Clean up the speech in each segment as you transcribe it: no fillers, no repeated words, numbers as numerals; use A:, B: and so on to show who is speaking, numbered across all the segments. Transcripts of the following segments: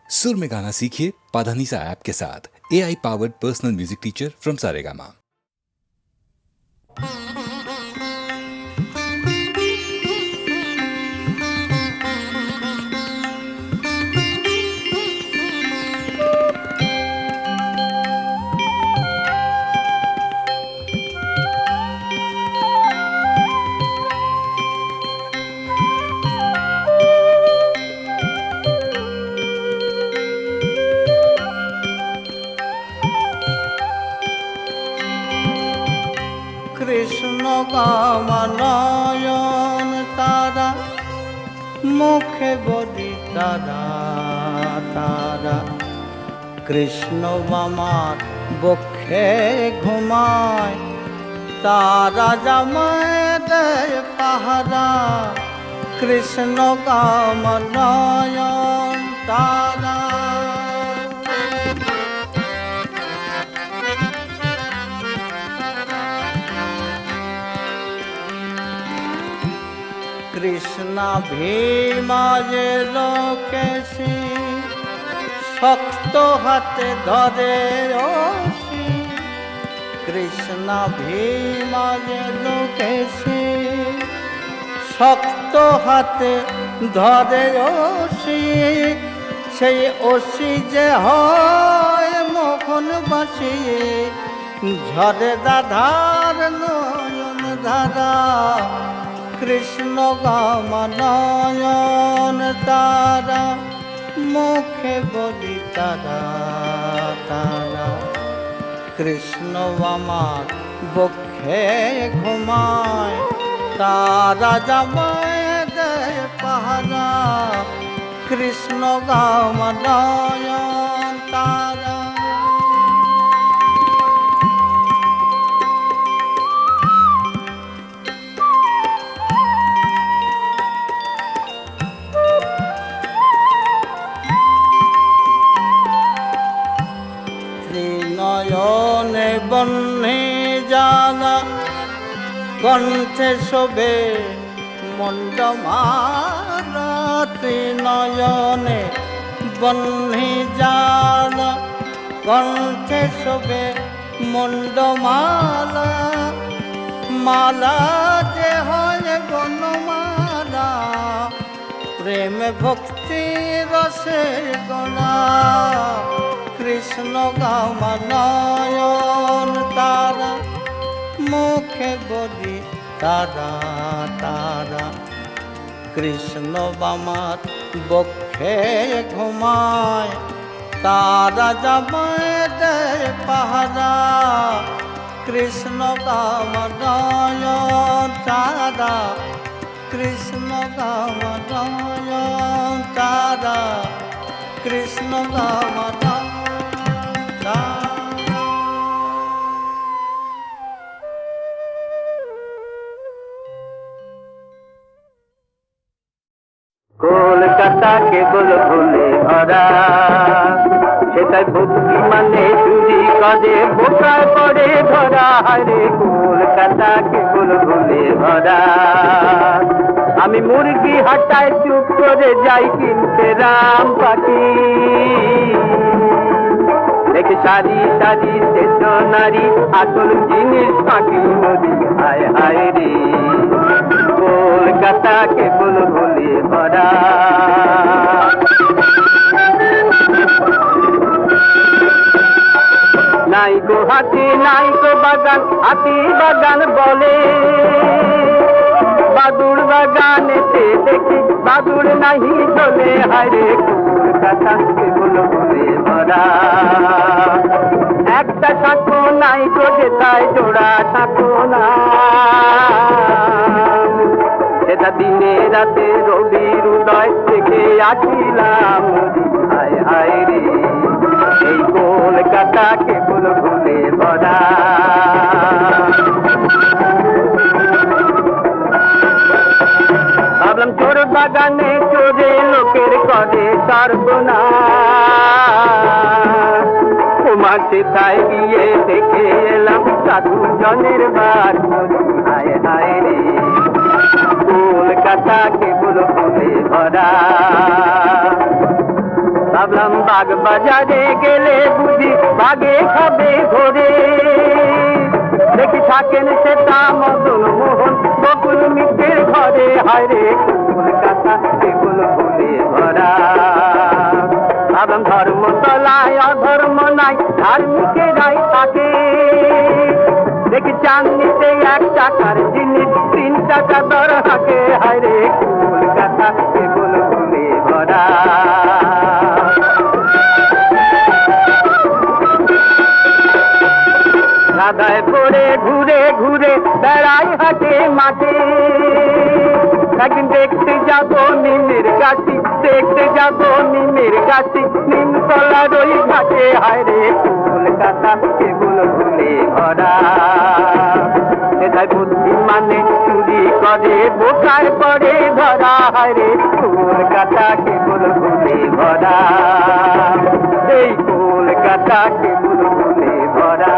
A: सुर में गाना सीखिए पाधानीसा ऐप के साथ। AI powered personal music teacher from Saregama.
B: Krishna কামনয়ন তারা মুখে বলি তারা তারা কৃষ্ণ মামার বক্ষে ঘুমায় তারা জামায় দেয় পাহারা কৃষ্ণ কামনয়ন তারা কৃষ্ণা ভীমা যে লোকেশি শক্ত হাতে ধরে ওসি কৃষ্ণা ভীমা যে লোকেশি শক্ত হাতে ধরে ওসি সেই ওসি যে হয় মোহনবাসী ঝরে দাধার নয়ন ধারা কৃষ্ণ কামনয়ন তারা মুখে বলি তারা তারা কৃষ্ণ আমার বক্ষে ঘুমায় তারা জামায় দেয় পাহারা কৃষ্ণ কামনয়ন তারা নয়নে বন্যে জানা কণ্ঠে শোভে মণ্ডমালা ত্রিনয়নে বন্যে জানা কণ্ঠে শোভে মণ্ডমালা মালা যে হয় বনমালা প্রেম ভক্তি রসের গলা কৃষ্ণ কামনয়ন তারা মুখে বলি তারা তারা কৃষ্ণ বামার বক্ষে ঘুমায় তারা জামায় দেয় পাহারা কৃষ্ণ কামনয়ন তারা কৃষ্ণ কামনয়ন তারা কৃষ্ণ কামনয়ন
C: কলকাতা কেবল ভুলে ভরা সেটাই ভক্তি মানে চুরি করে বোকায় পড়ে ধরা হারে কলকাতা কেবল ভুলে ভরা আমি মুরগি হাটায় চুপ করে যাই কিনতে রাম পাখি দেখে সারি সারি স্টেশনারি আসল জিনিস ফাঁকি নদী হায় হায় রে কলকাতা কেবল ভুলে ভরা নাই গো হাতি নাই গো বাগান হাতি বাগান বলে বাদুর বাগানেতে দেখি বাদুর নাহি চলে হায়রে কলকাতা কেবল ভুলে ভরা একটা থাকো নাই গো যেতায় জোড়া থাকো না সেটা দিনে রাতে রবির উদয় থেকে আসিলাম হায় হায় রে এই কলকাতা কেবল ভুলে ভরা ভাবলাম চোর বাগানে চোরে লোকের করে সর্বনাশ মাঠে তাই গিয়ে দেখে এলাম সাধু জনের বার হায় হায় রে কলকাতা কেবল ভুলে ভরা ভাবলাম বাগ বাজারে গেলে বুঝি বাগে খাবে ধরে দেখি থাকেন সেটা মদন মোহন বকুল মিত্রের ঘরে হায়রে কলকাতা কেবল ভুলে ভরা ভাবলাম ধর্মতলায় অধর্ম নাই ধার্মিকেরাই থাকে দেখি চাঁদনিতে 1 টাকার জিনিস 3 টাকা দর হাঁকে হায়রে কলকাতা কেবল ভুলে ভরা রাধায় পড়ে ঘুরে ঘুরে বেড়াই হাটে মাঠে একদিন দেখতে যাব নিমের গাছি দেখতে যাব নিমের গাছি নিমতলার ওই ঘাটে হায়রে কলকাতা কেবল ভুলে ভরা এটাই বুদ্ধি মানে চুরি করে বোকায় পড়ে ধরা হায়রে কলকাতা কেবল ভুলে ভরা এই কলকাতা কেবল ভুলে ভরা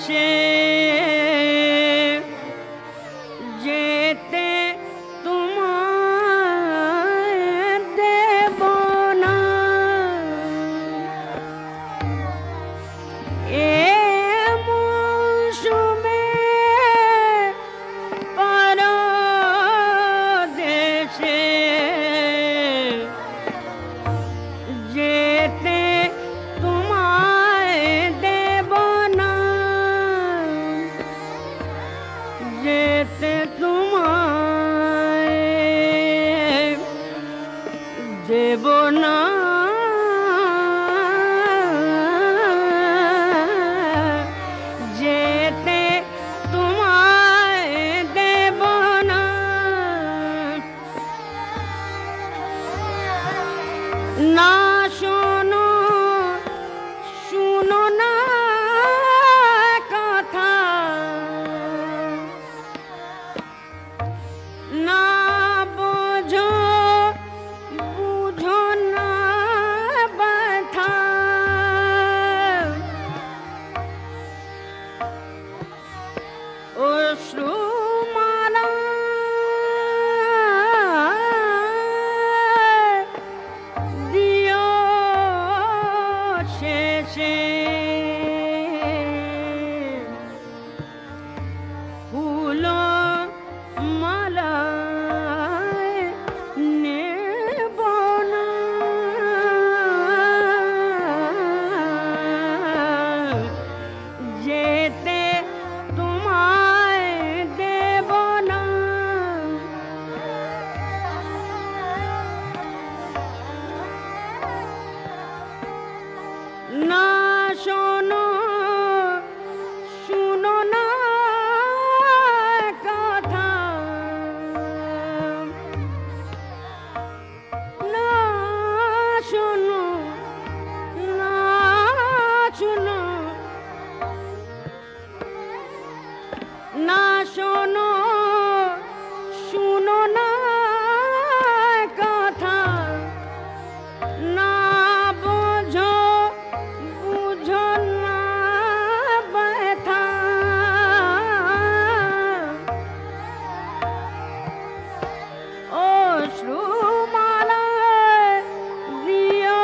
D: শেষে যেতে তোমায় দেব না এ মৌসুমে পরদেশে যেতে তোমায় দেব না যেতে তোমায় দেব না যেতে তোমায় দেব না না শোনো শুনো না কথা না বোঝো বুঝো না ব্যথা অশ্রুমালা দিও শেষে ফুল মালায় নেব না যেতে তোমায় দেব না না শোনো শুনো না কথা না শোনো না শুনো না শোনো শুনো না কথা না বোঝো বুঝো না ব্যথা অশ্রুমালা দিও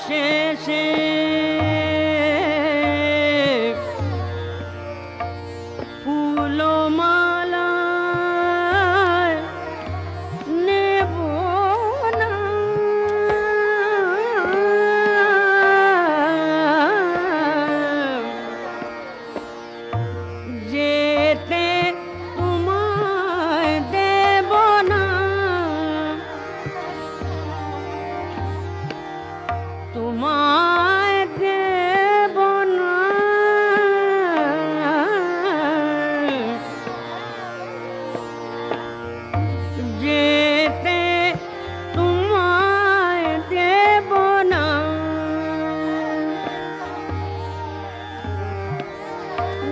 D: শেষে ফুলমালা নেব না যেতে তোমায় দেব না তোমায় দেব না যেতে তোমায় দেব না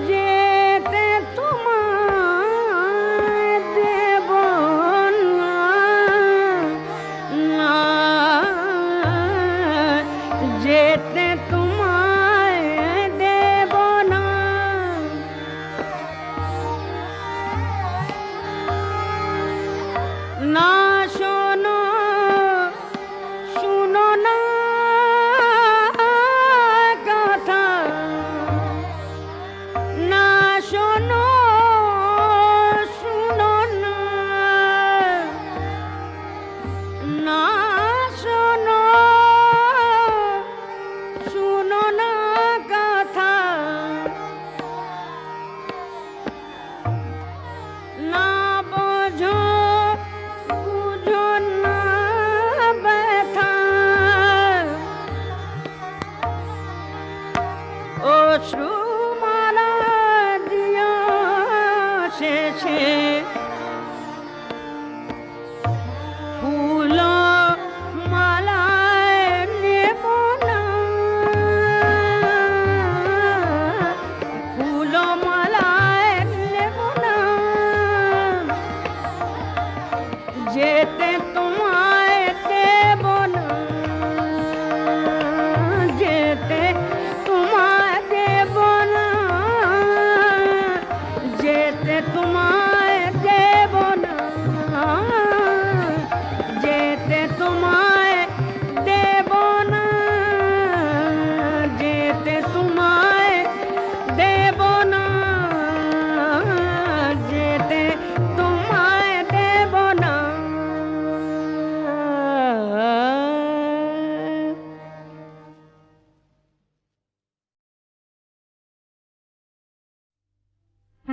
D: যেতে তোমায় দেব না না যেতে তোমায় দেব না না শোনো শুনো না কথা না শোনো শুনো না না শোনো শুনো না কথা না বোঝো বুঝো না ব্যথা অশ্রুমালা দিও শেষে ফুল মালায় নেব না ফুল মালায় নেব না যেতে তোমায় দেব না যেতে তোমায় দেব না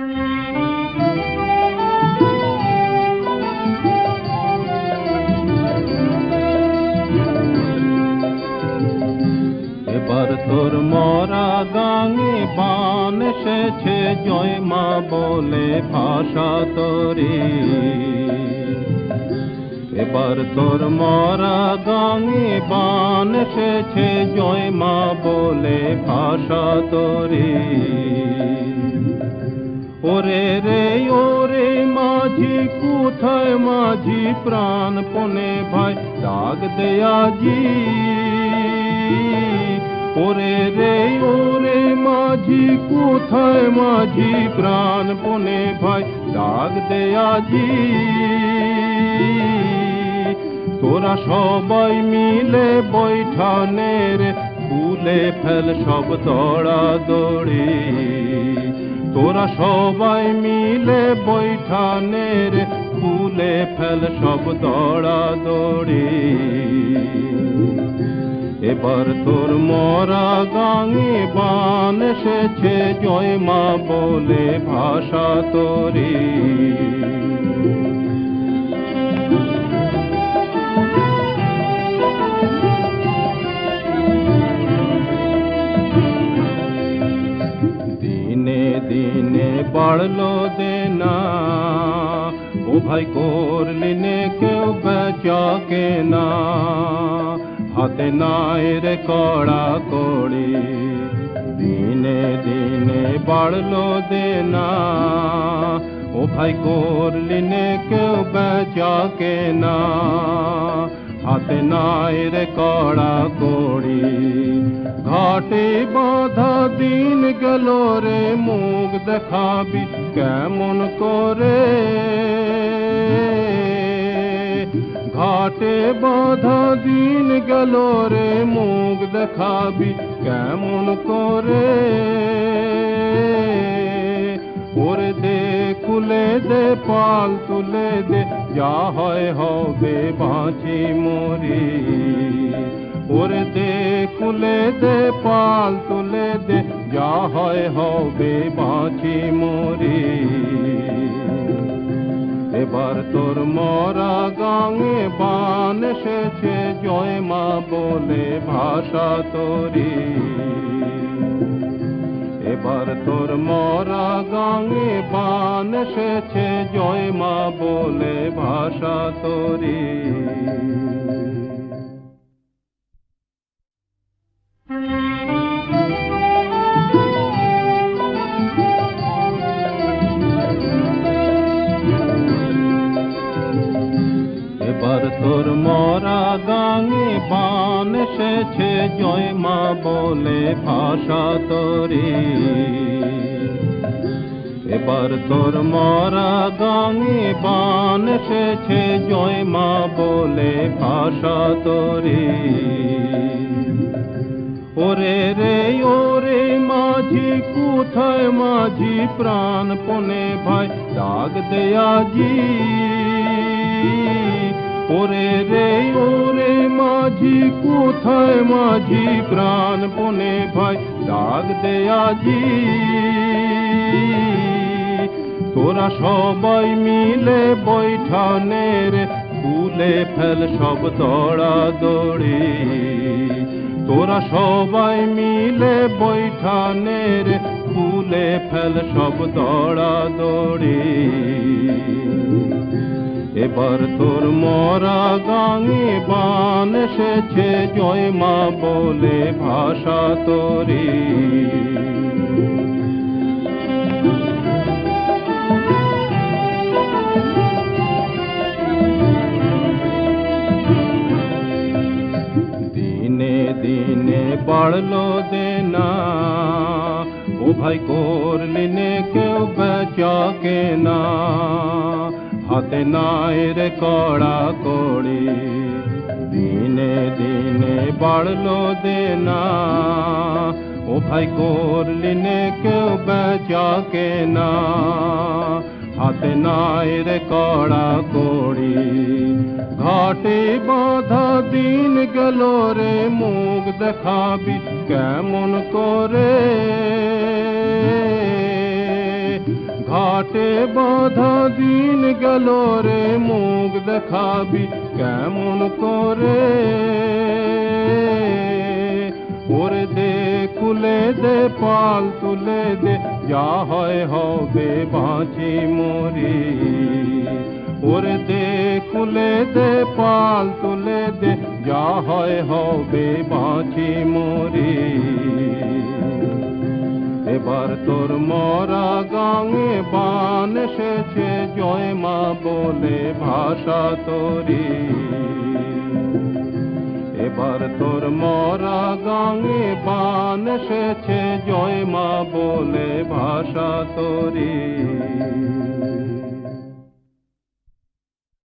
E: এবার তোর মরা গাঙে বান এসেছে জয় মা বলে ভাষা তোরে। এবার তোর মরা গাঙে বান এসেছে জয় মা বলে ভাষা তোরে। ওরে রে ওরে মাঝি কোথায় মাঝি প্রাণপণে ভাই ডাক দে আজি। ওরে রে ওরে মাঝি কোথায় মাঝি প্রাণপণে ভাই ডাক দে আজি। তোরা সবাই মিলে বৈঠানের তুলে ফেল সব দড়া দড়ি। তোরা সবাই মিলে বৈঠানের তুলে ফেল সব দড়া দড়ি। এবার তোর মরা গাঙে বান এসেছে জয় মা বলে ভাষা তোরে। দিনে দিনে বাড়লো দেনা ও ভাই করলি নে কেউ বেচা কেনা। হাতে নাই রে কড়া কড়ি দিনে দিনে বাড়লো দেনা ও ভাই করলি নে কেউ বেচা কেনা। হাতে নাই রে কড়া কড়ি ঘাটে বাঁধা দিন গেল রে মুখ দেখাবি কেমন করে। ঘাটে বাঁধা দিন গেল রে মুখ দেখাবি কেমন করে। ওরে দে খুলে দে পাল তুলে দে যা হয় হবে বাঁচি মরি। ওরে দে খুলে দে পাল তুলে দে যা হয় হবে বাঁচি মরি। এবার তোর মরা গাঙে বান এসেছে জয় মা বলে ভাষা তোরি। এবার তোর মরা গাঙে বান এসেছে জয় মা বলে ভাষা তোরি। এবার তোর মরা গাঙে বান এসেছে জয় মা বলে ভাষা তোরে। এবার তোর মরা গাঙে বান এসেছে জয় মা বলে ভাষা তোরে। ওরে রে ওরে মাঝি কোথায় মাঝি প্রাণপণে ভাই ডাক দে আজি। ওরে রে ওরে মাঝি কোথায় মাঝি প্রাণপণে ভাই ডাক দে আজি। তোরা সবাই মিলে বৈঠানের তুলে ফেল সব দড়া দড়ি। তোরা সবাই মিলে বৈঠানের তুলে ফেল সব দড়া দড়ি। এবার তোর মরা গাঙে বান এসেছে জয় মা বলে ভাষা তোরে। দিনে দিনে বাড়লো দেনা ও ভাই করলি নে কেউ বেচা কেনা। হাতে নাই রে কড়া কড়ি দিনে দিনে বাড়লো দেনা ও ভাই করলি নে কেউ বেচা কেনা। হাতে নাই রে কড়া কড়ি ঘাটে বাঁধা দিন গেল রে মুখ দেখাবি কেমন করে। ঘাটে বাঁধা দিন গেল রে, মুখ দেখাবি কেমন করে? ওরে দে খুলে দে, পাল তুলে দে, যা হয় হবে বাঁচি মরি। ওরে দে খুলে দে, পাল তুলে দে, যা হয় হবে বাঁচি মরি। এবার তোর মরা গাঙে বান এসেছে, জয় মা বলে ভাষা তোরি। এবার তোর মরা গাঙে বান এসেছে, জয় মা বলে ভাষা তোরি।